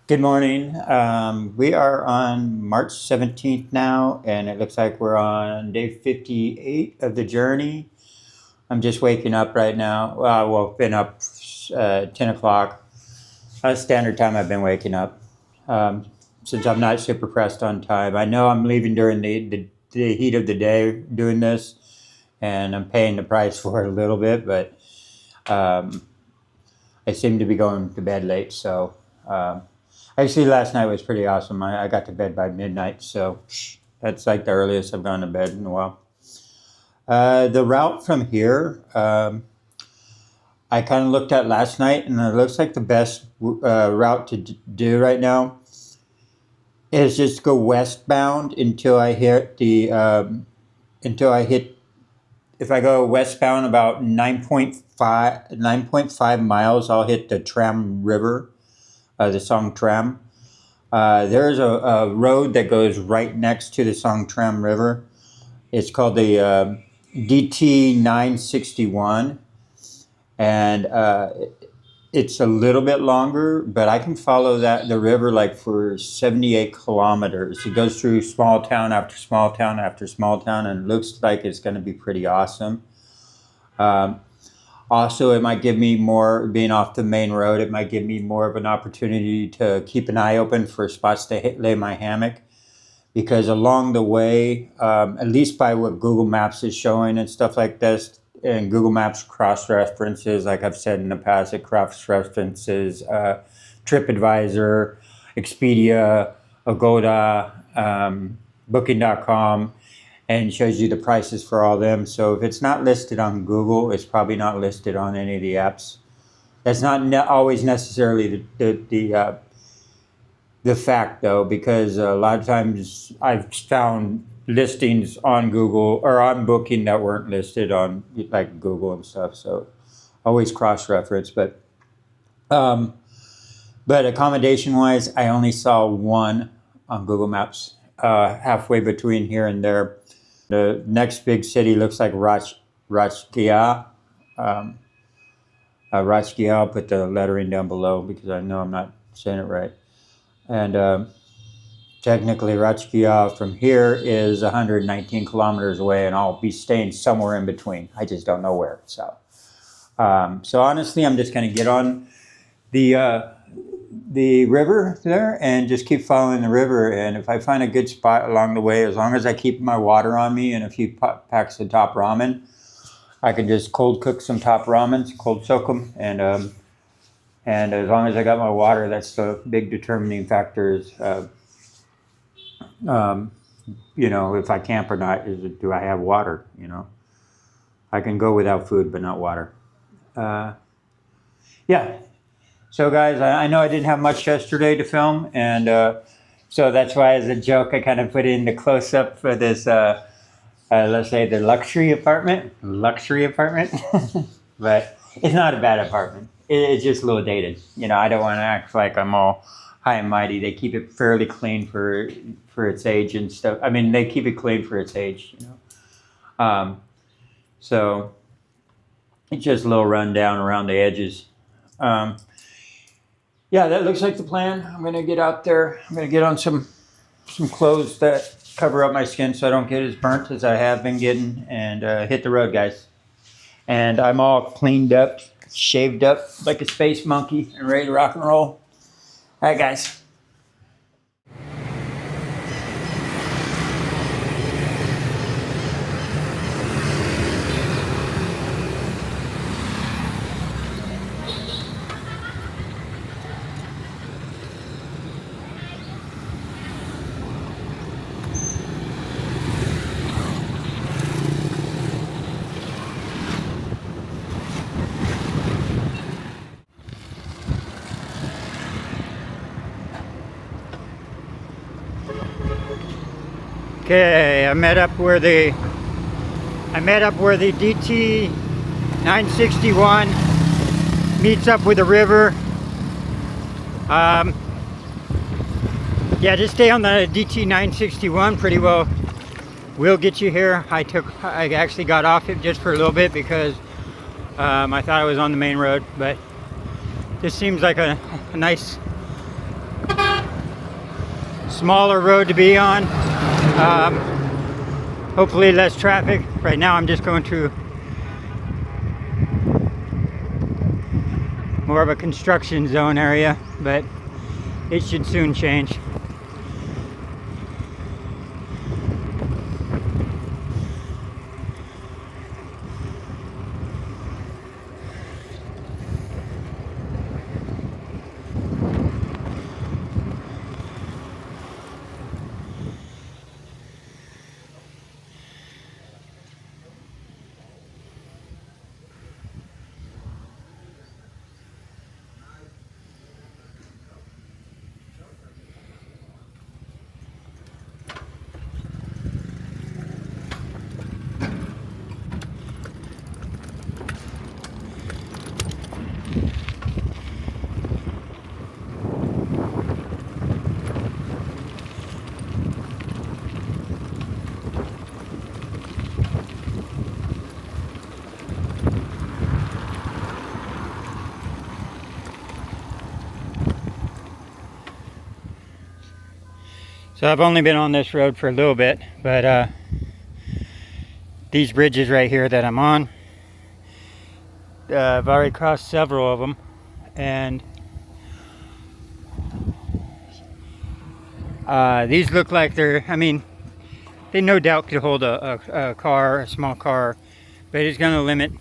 Good morning. We are on March 17th now, and it looks like we're on day 58 of the journey. I'm just waking up right now. Well, been up 10 o'clock. Standard time I've been waking up. Since I'm not super pressed on time. I know I'm leaving during the heat of the day doing this, and I'm paying the price for it a little bit, but I seem to be going to bed late, so actually last night was pretty awesome. I got to bed by midnight, so that's like the earliest I've gone to bed in a while. The route from here, I kind of looked at last night, and it looks like the best route to do right now is just go westbound until I hit if I go westbound about 9.5 miles, I'll hit the Tram River, the Song Tram. There's a road that goes right next to the Song Tram River. It's called the DT 961, and it's a little bit longer, but I can follow the river like for 78 kilometers. It goes through small town after small town after small town, and it looks like it's going to be pretty awesome. Also, it might give me more, being off the main road, it might give me more of an opportunity to keep an eye open for spots to lay my hammock. Because along the way, at least by what Google Maps is showing and stuff like this, and Google Maps cross-references, like I've said in the past, it cross-references TripAdvisor, Expedia, Agoda, Booking.com, and shows you the prices for all them. So if it's not listed on Google, it's probably not listed on any of the apps. That's not always necessarily the fact, though, because a lot of times I've found listings on Google or on Booking that weren't listed on like Google and stuff. So always cross-reference. But accommodation-wise, I only saw one on Google Maps, halfway between here and there. The next big city looks like Rachkia. Rachkia, I'll put the lettering down below because I know I'm not saying it right. And technically, Rachkia from here is 119 kilometers away, and I'll be staying somewhere in between. I just don't know where. So honestly, I'm just going to get on the river there and just keep following the river. And if I find a good spot along the way, as long as I keep my water on me and a few packs of top ramen, I can just cold cook some top ramens, cold soak them, and as long as I got my water, that's the big determining factor. Is if I camp or not, is do I have water? I can go without food, but not water. Yeah. So guys, I know I didn't have much yesterday to film, and so that's why, as a joke, I kind of put in the close-up for this, let's say, the luxury apartment, but it's not a bad apartment. It's just a little dated. I don't want to act like I'm all high and mighty. They keep it fairly clean for its age and stuff. I mean, they keep it clean for its age, So it's just a little rundown around the edges. Yeah, that looks like the plan. I'm gonna get out there. I'm gonna get on some clothes that cover up my skin so I don't get as burnt as I have been getting, and hit the road, guys. And I'm all cleaned up, shaved up like a space monkey, and ready to rock and roll. All right, guys. Okay, I met up where the DT 961 meets up with the river. Yeah, just stay on the DT 961. Pretty well will get you here. I actually got off it just for a little bit because I thought I was on the main road, but this seems like a nice smaller road to be on. Hopefully less traffic. Right now I'm just going through more of a construction zone area, but it should soon change. So I've only been on this road for a little bit, but these bridges right here that I'm on, I've already crossed several of them, and these look like they're, I mean, they no doubt could hold a car, a small car, but it's going to limit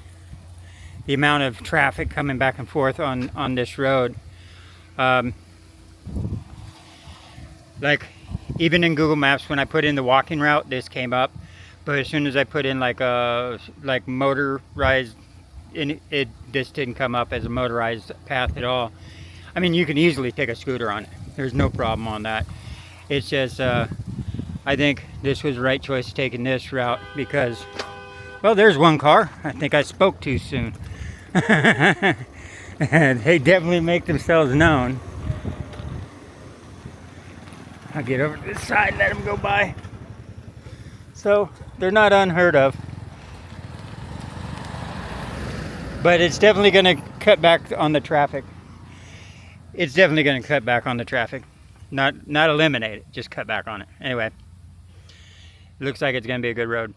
the amount of traffic coming back and forth on this road. Like, even in Google Maps, when I put in the walking route, this came up. But as soon as I put in like a motorized, this didn't come up as a motorized path at all. I mean, you can easily take a scooter on it. There's no problem on that. It's just, I think this was the right choice taking this route because, well, there's one car. I think I spoke too soon. They definitely make themselves known. I'll get over to this side and let them go by. So they're not unheard of. But it's definitely going to cut back on the traffic. It's definitely going to cut back on the traffic. Not eliminate it, just cut back on it. Anyway, it looks like it's going to be a good road.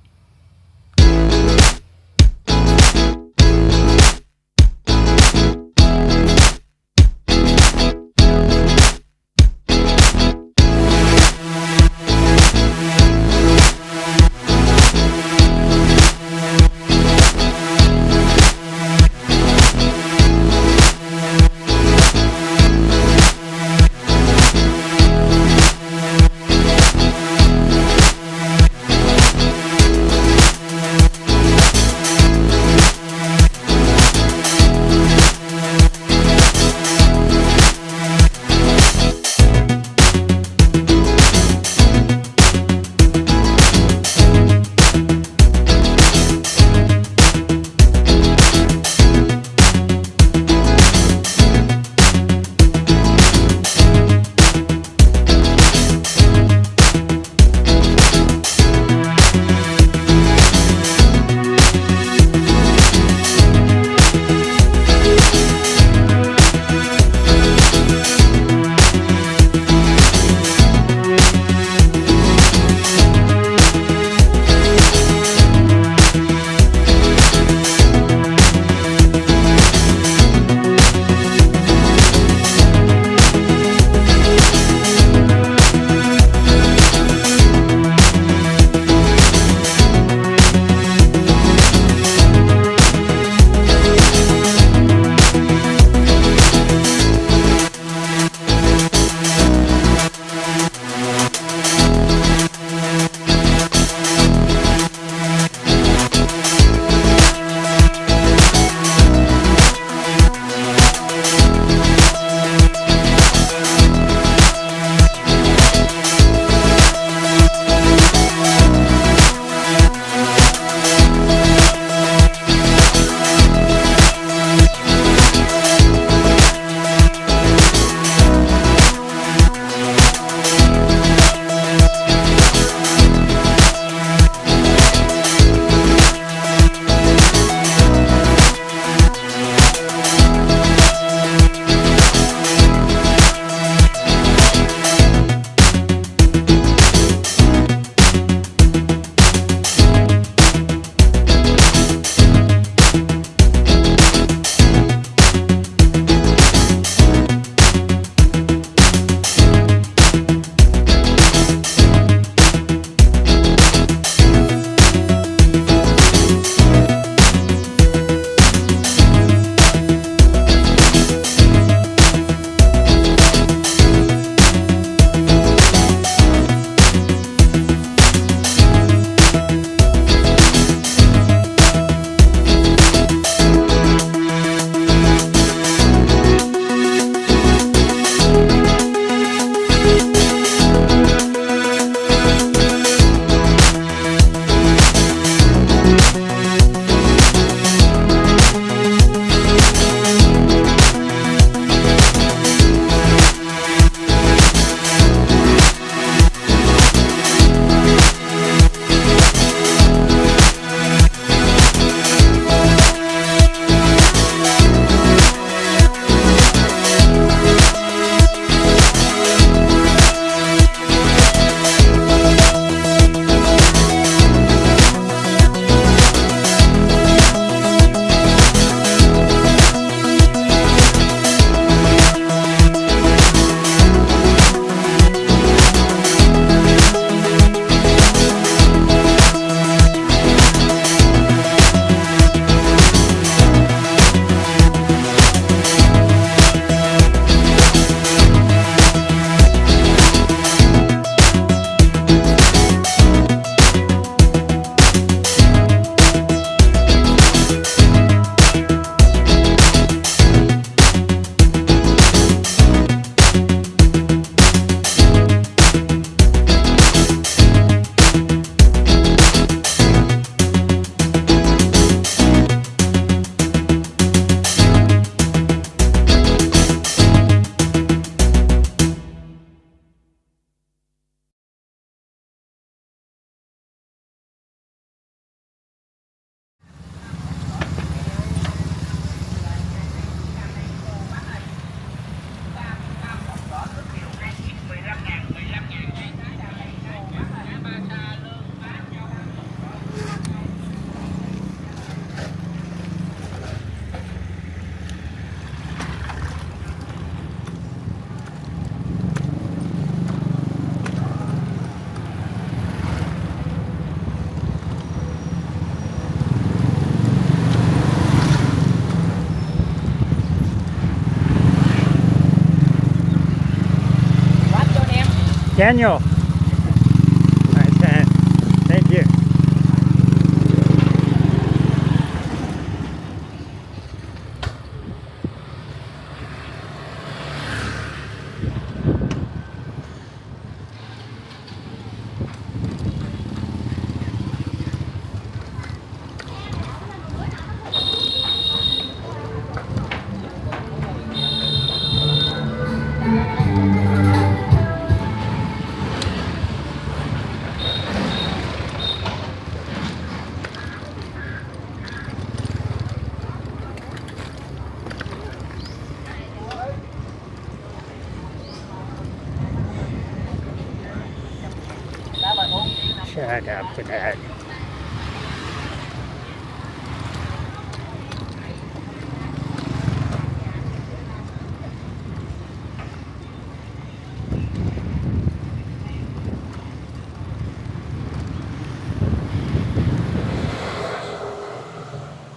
Daniel. Nice hand. Thank you. Shut up to that.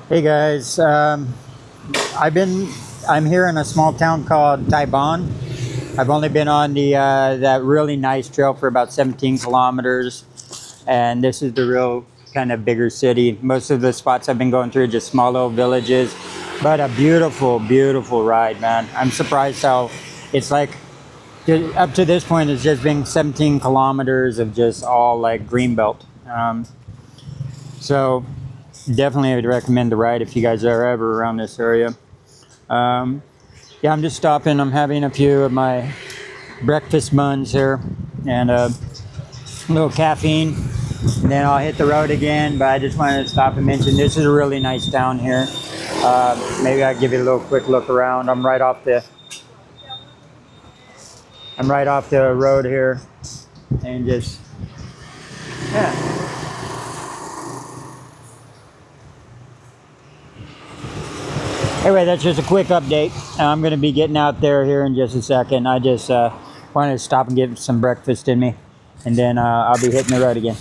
Hey guys, I'm here in a small town called Taibon. I've only been on the that really nice trail for about 17 kilometers, and this is the real kind of bigger city. Most of the spots I've been going through are just small little villages, but a beautiful, beautiful ride, man. I'm surprised how it's like up to this point it's just been 17 kilometers of just all like greenbelt. So definitely would recommend the ride if you guys are ever around this area. Yeah, I'm just stopping. I'm having a few of my breakfast buns here and a little caffeine. And then I'll hit the road again, but I just wanted to stop and mention this is a really nice town here. Maybe I'll give you a little quick look around. I'm right off the road here and just, yeah. Anyway, that's just a quick update. I'm going to be getting out there here in just a second. I just wanted to stop and get some breakfast in me, and then I'll be hitting the road again.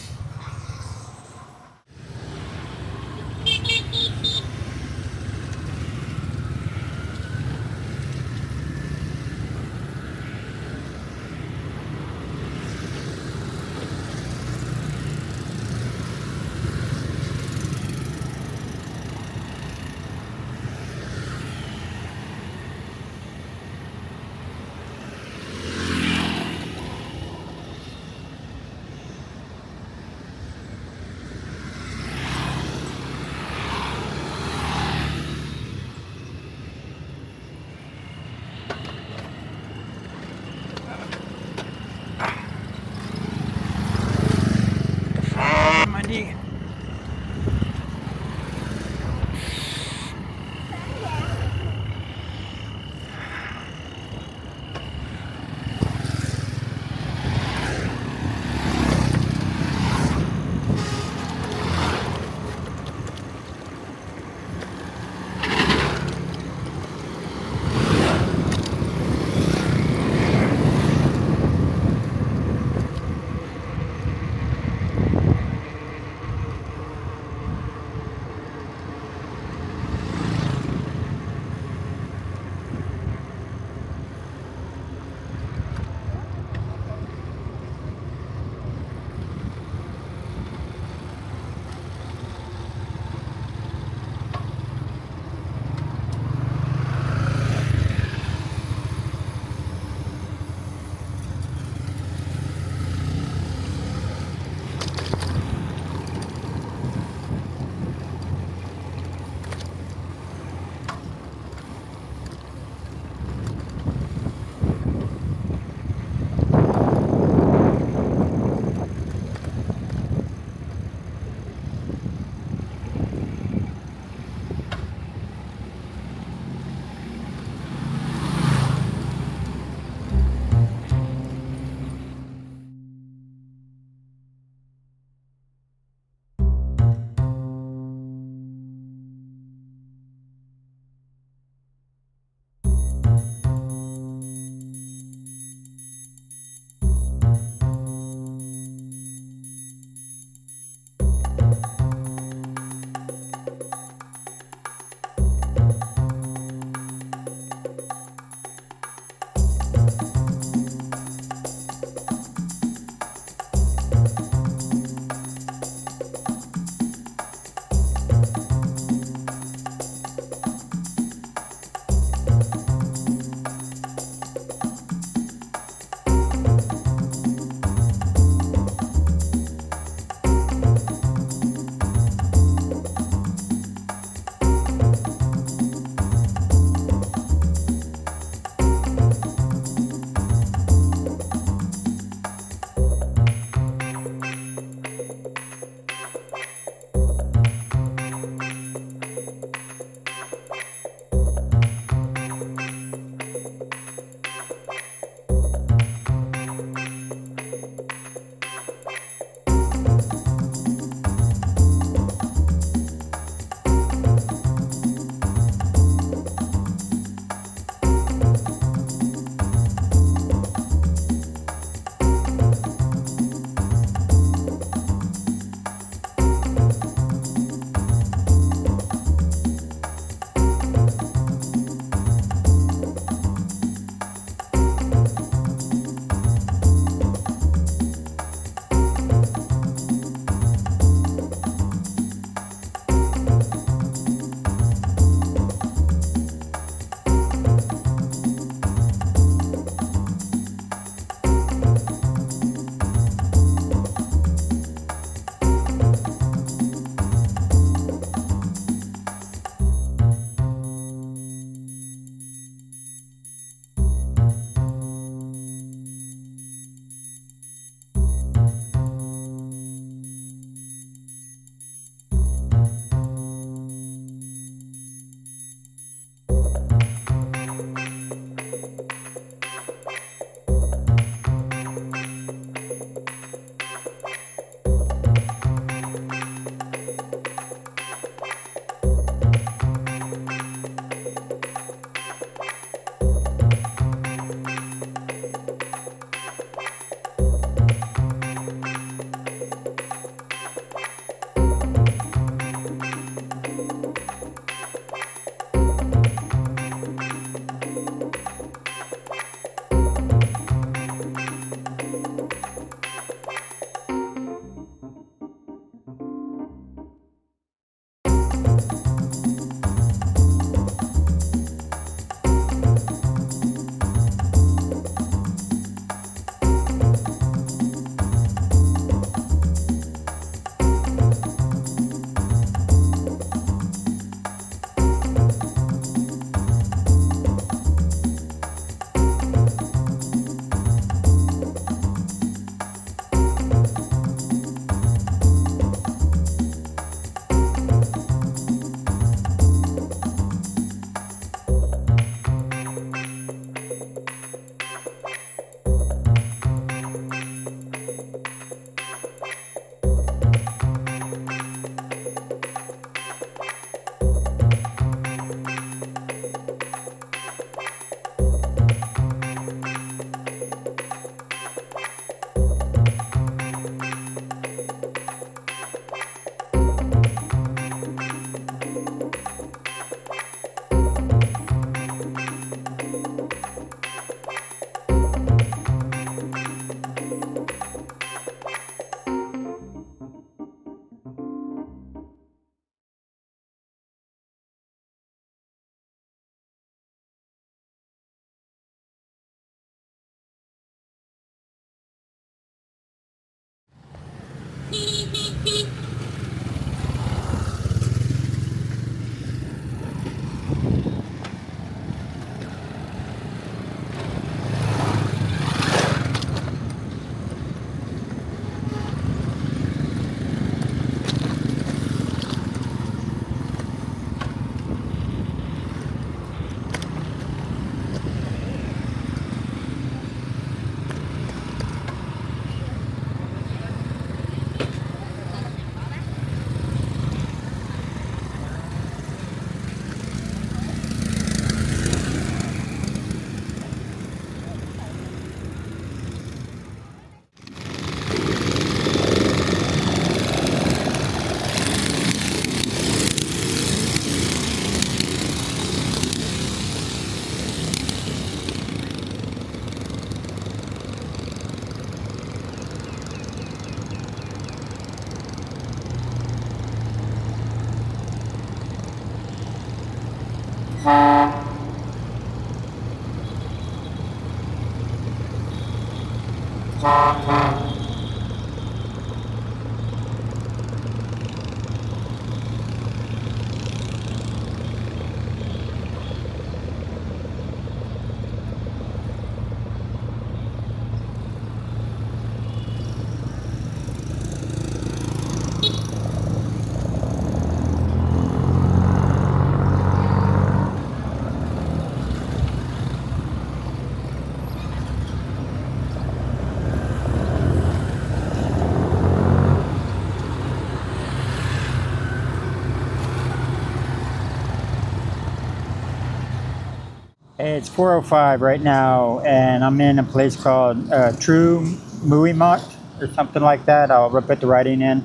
It's 4:05 right now, and I'm in a place called True Muimot or something like that. I'll put the writing in.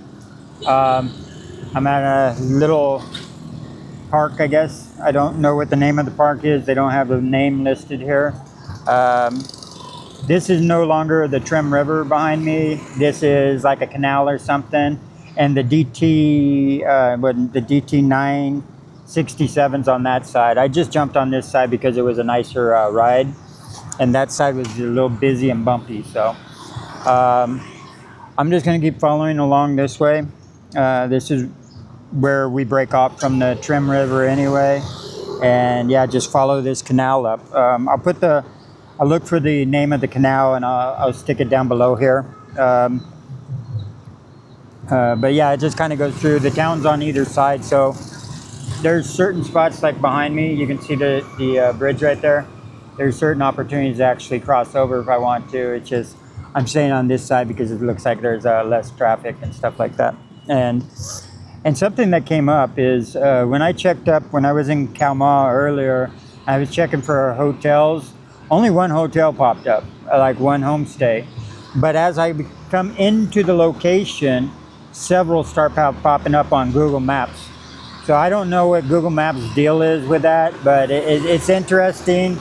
Um, I'm at a little park, I guess. I don't know what the name of the park is. They don't have the name listed here. Um, this is no longer the Trem River behind me. This is like a canal or something. And the DT 967's on that side. I just jumped on this side because it was a nicer ride. And that side was a little busy and bumpy. So I'm just going to keep following along this way. This is where we break off from the Trem River anyway. And yeah, just follow this canal up. I'll look for the name of the canal and I'll stick it down below here. But yeah, it just kind of goes through. The town's on either side, so there's certain spots like behind me. You can see the bridge right there. There's certain opportunities to actually cross over if I want to. It's just I'm staying on this side because it looks like there's less traffic and stuff like that. And something that came up is when I checked up, when I was in Kalmah earlier, I was checking for hotels. Only one hotel popped up, like one homestay. But as I come into the location, several start popping up on Google Maps. So I don't know what Google Maps deal is with that, but it's interesting.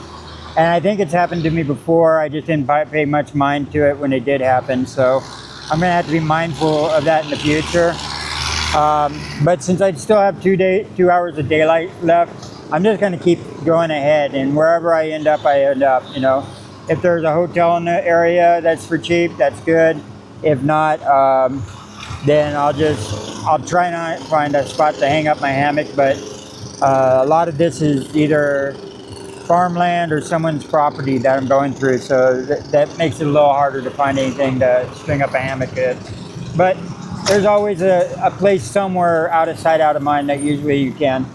And I think it's happened to me before. I just didn't pay much mind to it when it did happen. So I'm gonna have to be mindful of that in the future. But since I still have 2 hours of daylight left, I'm just going to keep going ahead, and wherever I end up, you know. If there's a hotel in the area that's for cheap, that's good. If not, then I'll try not find a spot to hang up my hammock, but a lot of this is either farmland or someone's property that I'm going through, so that makes it a little harder to find anything to string up a hammock in. But there's always a place somewhere out of sight, out of mind that usually you can.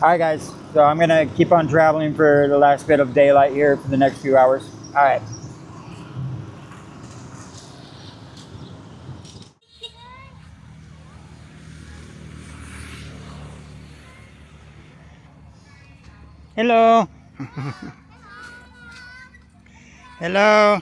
All right, guys. So I'm going to keep on traveling for the last bit of daylight here for the next few hours. All right. Hello. Hello.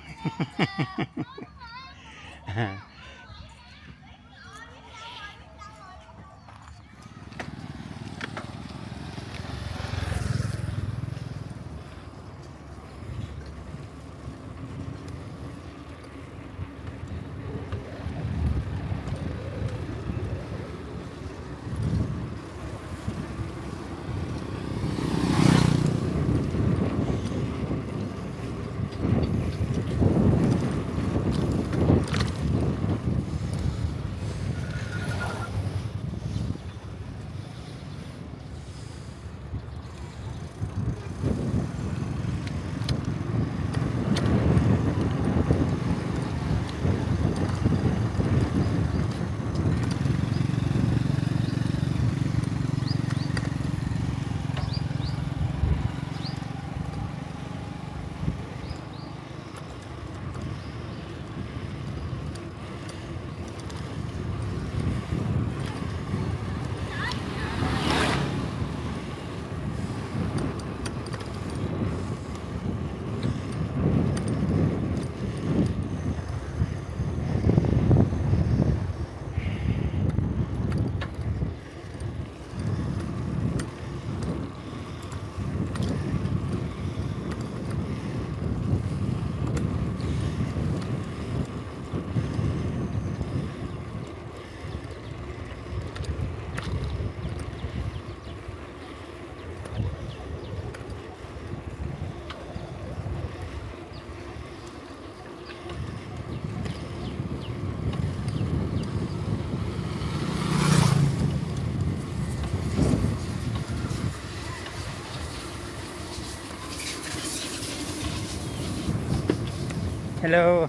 Hello.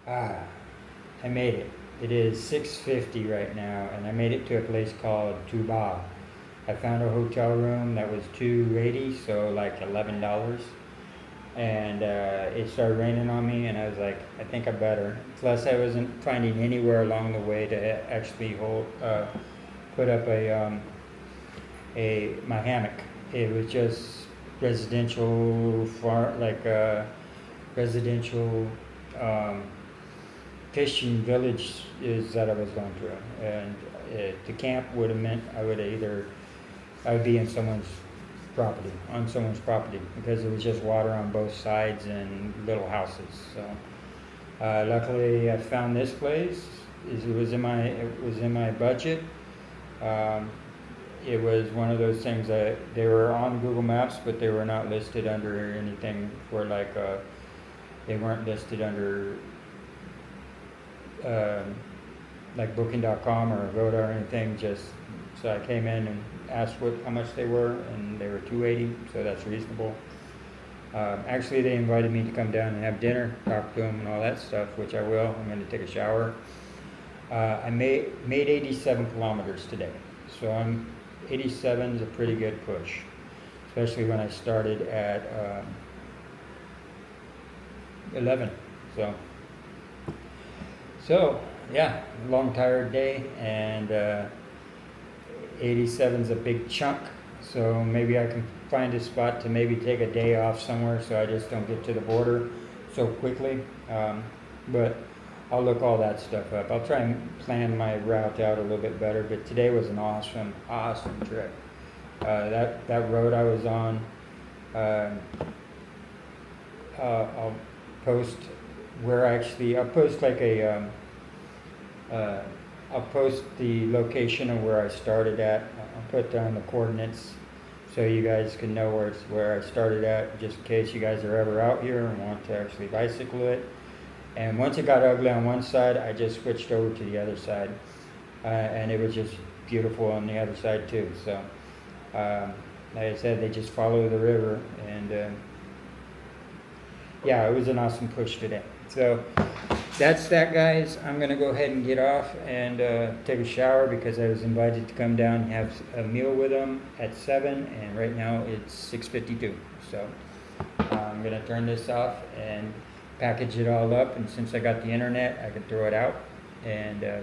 I made it. It is 6:50 right now, and I made it to a place called Tuba. I found a hotel room that was $280, so like $11. And it started raining on me, and I was like, I think I better. Plus, I wasn't finding anywhere along the way to actually put up my hammock. It was just residential residential um, fishing village is that I was going through, and the camp would have meant I would be in on someone's property, because there was just water on both sides and little houses. So luckily, I found this place. It was in my budget. It was one of those things that they were on Google Maps, but they were not listed under anything for they weren't listed under like Booking.com or Agoda or anything. Just so I came in and asked how much they were, and they were $280, so that's reasonable. Actually, they invited me to come down and have dinner, talk to them, and all that stuff, which I will. I'm going to take a shower. I made 87 kilometers today, so 87 is a pretty good push, especially when I started at 11. So yeah, long tired day, and 87 is a big chunk. So maybe I can find a spot to maybe take a day off somewhere, so I just don't get to the border so quickly. But I'll look all that stuff up. I'll try and plan my route out a little bit better. But today was an awesome trip. That road I was on, I'll post I'll post I'll post the location of where I started at. I'll put down the coordinates so you guys can know where I started at, just in case you guys are ever out here and want to actually bicycle it. And once it got ugly on one side, I just switched over to the other side, and it was just beautiful on the other side too. So like I said, they just follow the river, and yeah, it was an awesome push today. So that's that, guys. I'm going to go ahead and get off and take a shower, because I was invited to come down and have a meal with them at 7, and right now it's 6:52. So I'm going to turn this off and package it all up, and since I got the internet, I can throw it out, and I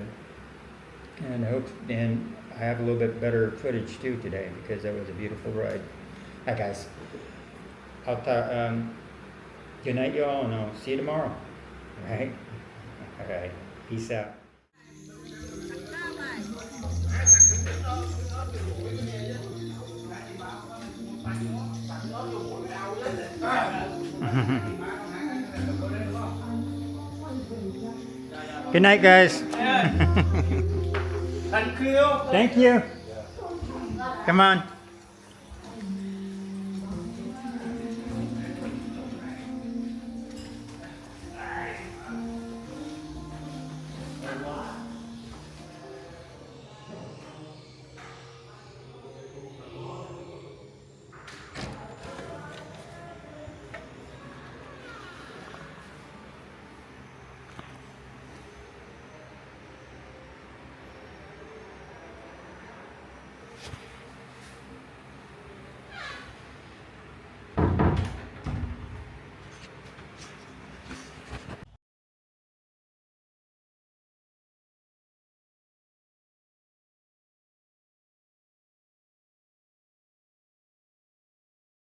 have a little bit better footage too today, because that was a beautiful ride. Hi guys. I'll talk. Good night, y'all, and I'll see you tomorrow. All right. All right. Peace out. Good night, guys. Thank you. Come on.